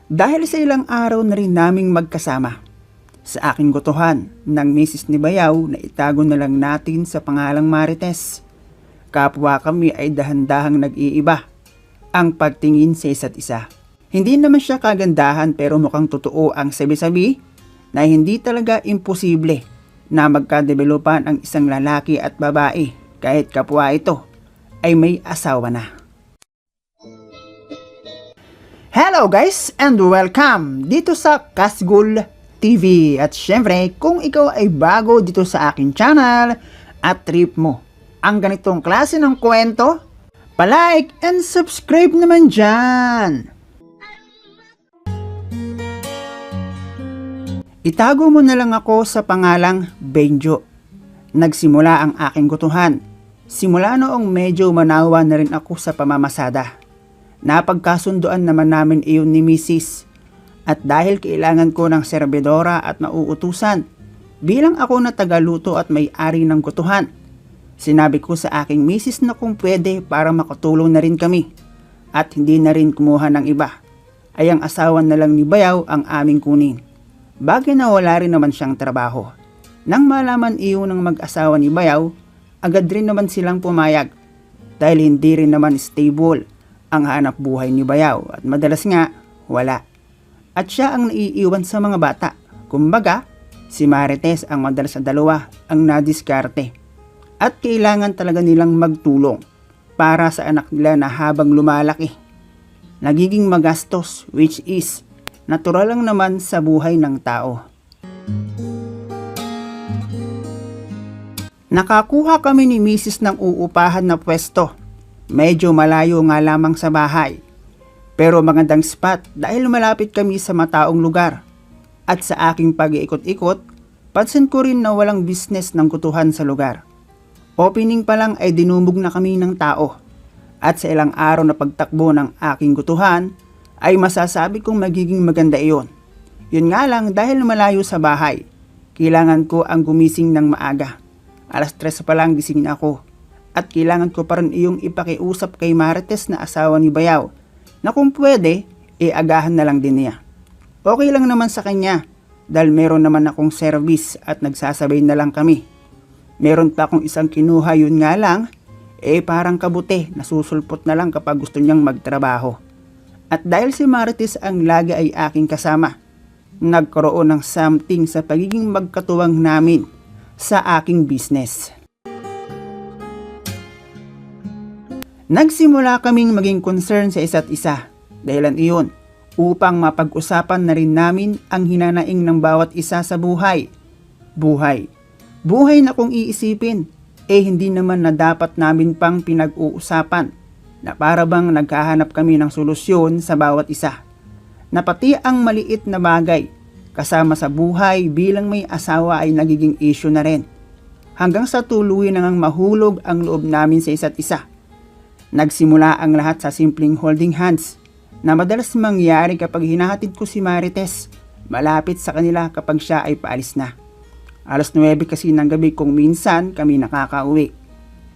Dahil sa ilang araw na rin naming magkasama, sa aking gotohan ng Mrs. ni Bayaw na itago na lang natin sa pangalang Marites, kapwa kami ay dahan-dahang nag-iiba ang pagtingin sa isa't isa. Hindi naman siya kagandahan pero mukhang totoo ang sabi-sabi na hindi talaga imposible na magkadevelopan ang isang lalaki at babae kahit kapwa ito ay may asawa na. Hello guys and welcome dito sa Kasgul TV. At syempre kung ikaw ay bago dito sa aking channel at trip mo ang ganitong klase ng kwento, palike and subscribe naman dyan. Itago mo na lang ako sa pangalang Benjo. Nagsimula ang aking gutuhan. Simula noong medyo manawa na rin ako sa pamamasada. Napagkasunduan naman namin iyon ni Mrs. At dahil kailangan ko ng serbedora at nauutusan, bilang ako na tagaluto at may-ari ng gutuhan, sinabi ko sa aking Mrs. na kung pwede para makatulong na rin kami at hindi na rin kumuha ng iba, ay ang asawa na lang ni Bayaw ang aming kunin. Bagay na wala rin naman siyang trabaho. Nang malaman iyon ng mag-asawa ni Bayaw, agad rin naman silang pumayag dahil hindi rin naman stable ang hanap buhay ni Bayaw at madalas nga wala. At siya ang naiiwan sa mga bata. Kumbaga, si Marites ang madalas na dalawa ang nadiskarte. At kailangan talaga nilang magtulong para sa anak nila na habang lumalaki. Nagiging magastos, which is natural lang naman sa buhay ng tao. Nakakuha kami ni Mrs. ng uupahan na pwesto. Medyo malayo nga lamang sa bahay. Pero magandang spot dahil malapit kami sa mataong lugar. At sa aking pag-iikot-ikot, pansin ko rin na walang business ng kutuhan sa lugar. Opening pa lang ay dinumog na kami ng tao. At sa ilang araw na pagtakbo ng aking kutuhan, ay masasabi kong magiging maganda iyon. Yun nga lang dahil malayo sa bahay, kailangan ko ang gumising ng maaga. 3:00 pa lang gising na ako. At kailangan ko pa rin iyong ipakiusap kay Marites na asawa ni Bayaw na kung pwede, agahan na lang din niya. Okay lang naman sa kanya dahil meron naman akong service at nagsasabay na lang kami. Meron pa akong isang kinuha, yun nga lang, parang kabuti, nasusulpot na lang kapag gusto niyang magtrabaho. At dahil si Marites ang lagi ay aking kasama, nagkaroon ng something sa pagiging magkatuwang namin sa aking business. Nagsimula kaming maging concern sa isa't isa. Dahilan iyon upang mapag-usapan na rin namin ang hinanaing ng bawat isa sa buhay. Buhay na kung iisipin, hindi naman na dapat namin pang pinag-uusapan na para bang naghahanap kami ng solusyon sa bawat isa. Na pati ang maliit na bagay kasama sa buhay bilang may asawa ay nagiging issue na rin. Hanggang sa tuluyan nang mahulog ang loob namin sa isa't isa. Nagsimula ang lahat sa simpleng holding hands na madalas mangyari kapag hinahatid ko si Marites malapit sa kanila kapag siya ay paalis na. 9:00 kasi ng gabi kung minsan kami nakakauwi.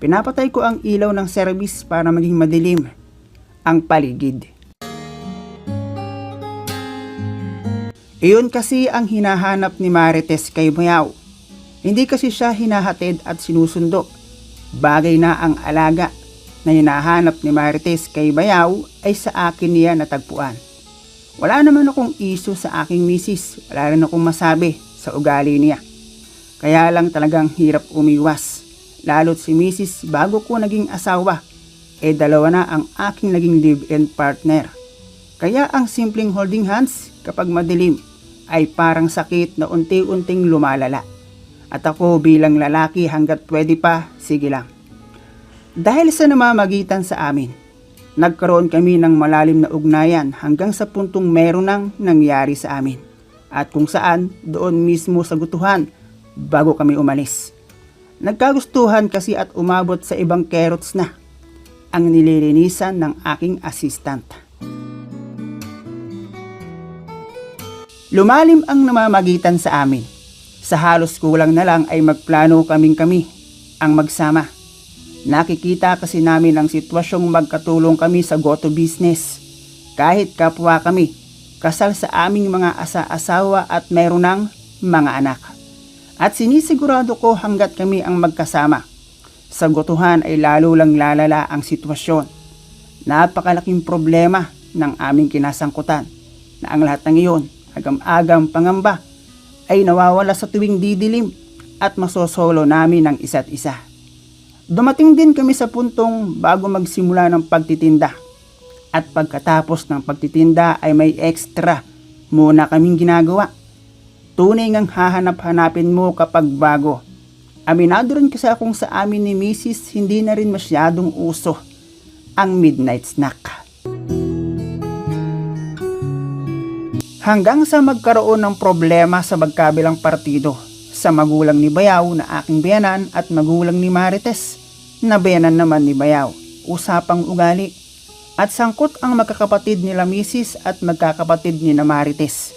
Pinapatay ko ang ilaw ng service para maging madilim ang paligid. Iyon kasi ang hinahanap ni Marites kay Bayaw. Hindi kasi siya hinahatid at sinusundo. Bagay na ang alaga na hinahanap ni Marites kay Bayaw ay sa akin niya natagpuan. Wala naman akong issue sa aking misis. Wala rin akong masabi sa ugali niya. Kaya lang talagang hirap umiwas. Lalo't si Mrs. bago ko naging asawa, dalawa na ang aking naging live-in partner. Kaya ang simpleng holding hands kapag madilim ay parang sakit na unti-unting lumalala. At ako bilang lalaki hanggat pwede pa, sige lang. Dahil sa namamagitan sa amin, nagkaroon kami ng malalim na ugnayan hanggang sa puntong meron nang nangyari sa amin. At kung saan, doon mismo sa gutuhan bago kami umalis. Nagkagustuhan kasi at umabot sa ibang carrots na ang nililinisan ng aking assistant. Lumalim ang namamagitan sa amin. Sa halos kulang na lang ay magplano kami ang magsama. Nakikita kasi namin ang sitwasyong magkatulong kami sa go-to business. Kahit kapwa kami, kasal sa aming mga asa-asawa at mayroon ng mga anak. At sinisigurado ko hanggat kami ang magkasama, sa gutuhan ay lalo lang lalala ang sitwasyon. Napakalaking problema ng aming kinasangkutan na ang lahat ng iyon, agam-agam pangamba, ay nawawala sa tuwing didilim at masosolo namin ng isa't isa. Dumating din kami sa puntong bago magsimula ng pagtitinda. At pagkatapos ng pagtitinda ay may extra muna kaming ginagawa. Tunay ngang hahanap-hanapin mo kapag bago. Aminado rin kasi akong sa amin ni Mrs. hindi na rin masyadong uso ang midnight snack. Hanggang sa magkaroon ng problema sa magkabilang partido sa magulang ni Bayaw na aking biyanan at magulang ni Marites na biyanan naman ni Bayaw. Usapang ugali at sangkot ang magkakapatid nila Mrs. at magkakapatid ni Marites.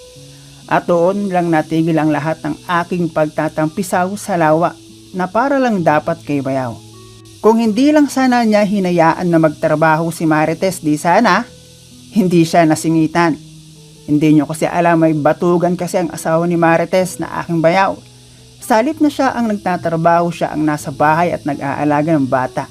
At doon lang natigil ang lahat ng aking pagtatampisaw sa lawa na para lang dapat kay Bayaw. Kung hindi lang sana niya hinayaan na magtrabaho si Marites, di sana hindi siya nasingitan. Hindi nyo kasi alam, may batugan kasi ang asawa ni Marites na aking Bayaw. Sa halip na siya ang nagtatrabaho, siya ang nasa bahay at nag-aalaga ng bata.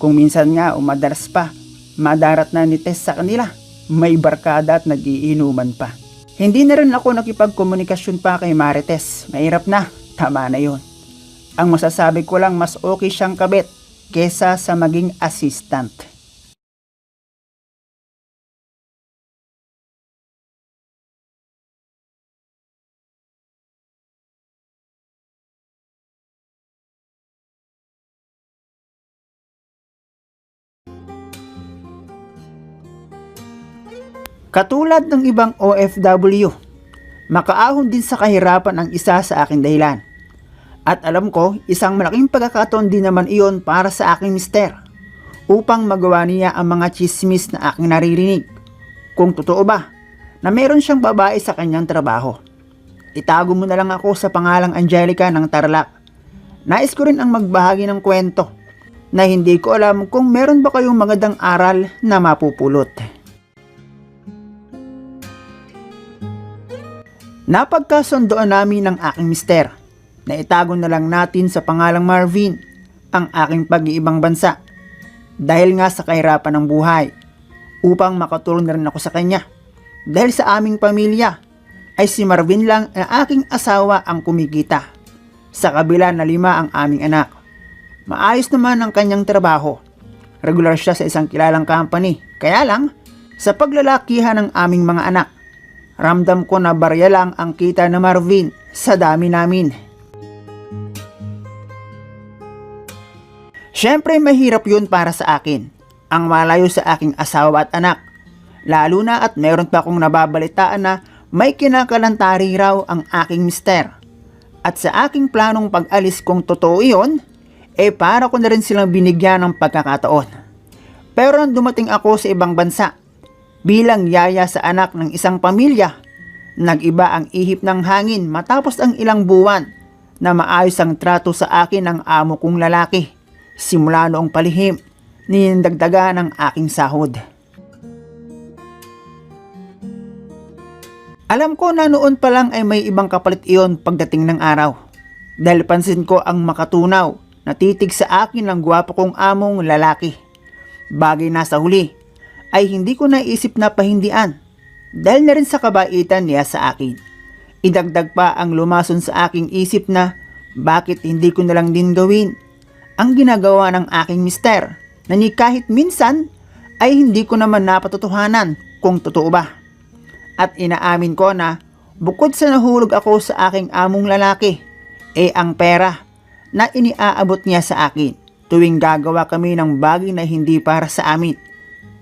Kung minsan nga o madalas pa, madarat na ni Tess sa kanila, may barkada at nagiinuman pa. Hindi na rin ako nakipagkomunikasyon pa kay Marites. Mahirap na, tama na yun. Ang masasabi ko lang, mas okay siyang kabit kesa sa maging assistant. Katulad ng ibang OFW, makaahon din sa kahirapan ang isa sa aking dahilan. At alam ko, isang malaking pagkakataon din naman iyon para sa aking mister upang magawa niya ang mga chismis na aking naririnig. Kung totoo ba na meron siyang babae sa kanyang trabaho. Itago mo na lang ako sa pangalang Angelica ng Tarlac. Nais ko rin ang magbahagi ng kwento na hindi ko alam kung meron ba kayong magandang aral na mapupulot. Napagkasundoan namin ng aking mister na itago na lang natin sa pangalang Marvin ang aking pag-iibang bansa dahil nga sa kahirapan ng buhay upang makatulong na rin ako sa kanya. Dahil sa aming pamilya ay si Marvin lang ang aking asawa ang kumikita sa kabila na 5 ang aming anak. Maayos naman ang kanyang trabaho. Regular siya sa isang kilalang company. Kaya lang, sa paglalakihan ng aming mga anak, ramdam ko na barya lang ang kita na Marvin sa dami namin. Siyempre mahirap yun para sa akin, ang malayo sa aking asawa at anak. Lalo na at meron pa akong nababalitaan na may kinakalantari raw ang aking mister. At sa aking planong pag-alis kung totoo yun, para ko na rin silang binigyan ng pagkakataon. Pero nang dumating ako sa ibang bansa, bilang yaya sa anak ng isang pamilya, nag-iba ang ihip ng hangin matapos ang ilang buwan na maayos ang trato sa akin ng amo kong lalaki. Simula noong palihim, ninindagdaga ng aking sahod. Alam ko na noon pa lang ay may ibang kapalit iyon pagdating ng araw. Dahil pansin ko ang makatunaw na titig sa akin ng gwapo kong among lalaki. Bagay na sa huli ay hindi ko naisip na pahindian dahil na rin sa kabaitan niya sa akin. Idagdag pa ang lumason sa aking isip na bakit hindi ko nalang din gawin ang ginagawa ng aking mister na ni kahit minsan ay hindi ko naman napatutuhanan kung totoo ba. At inaamin ko na bukod sa nahulog ako sa aking among lalaki, ang pera na iniaabot niya sa akin tuwing gagawa kami ng bagay na hindi para sa amin.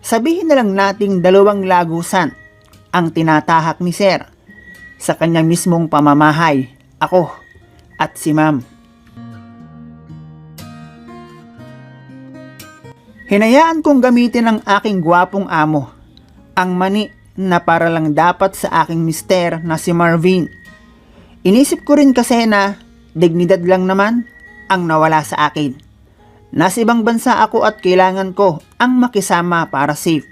Sabihin na lang nating 2 lagusan ang tinatahak ni Sir sa kanyang mismong pamamahay, ako at si Ma'am. Hinayaan kong gamitin ng aking gwapong amo ang mani na para lang dapat sa aking mister na si Marvin. Inisip ko rin kasi na dignidad lang naman ang nawala sa akin. Nasa ibang bansa ako at kailangan ko ang makisama para safe.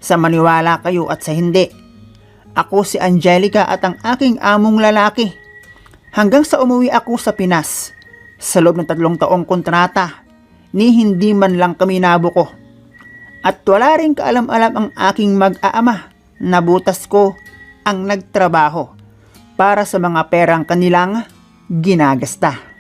Sa maniwala kayo at sa hindi. Ako si Angelica at ang aking among lalaki. Hanggang sa umuwi ako sa Pinas. Sa loob ng 3 taong kontrata, ni hindi man lang kami nabuko. At wala rin kaalam-alam ang aking mag-aama na butas ko ang nagtrabaho para sa mga perang kanilang ginagasta.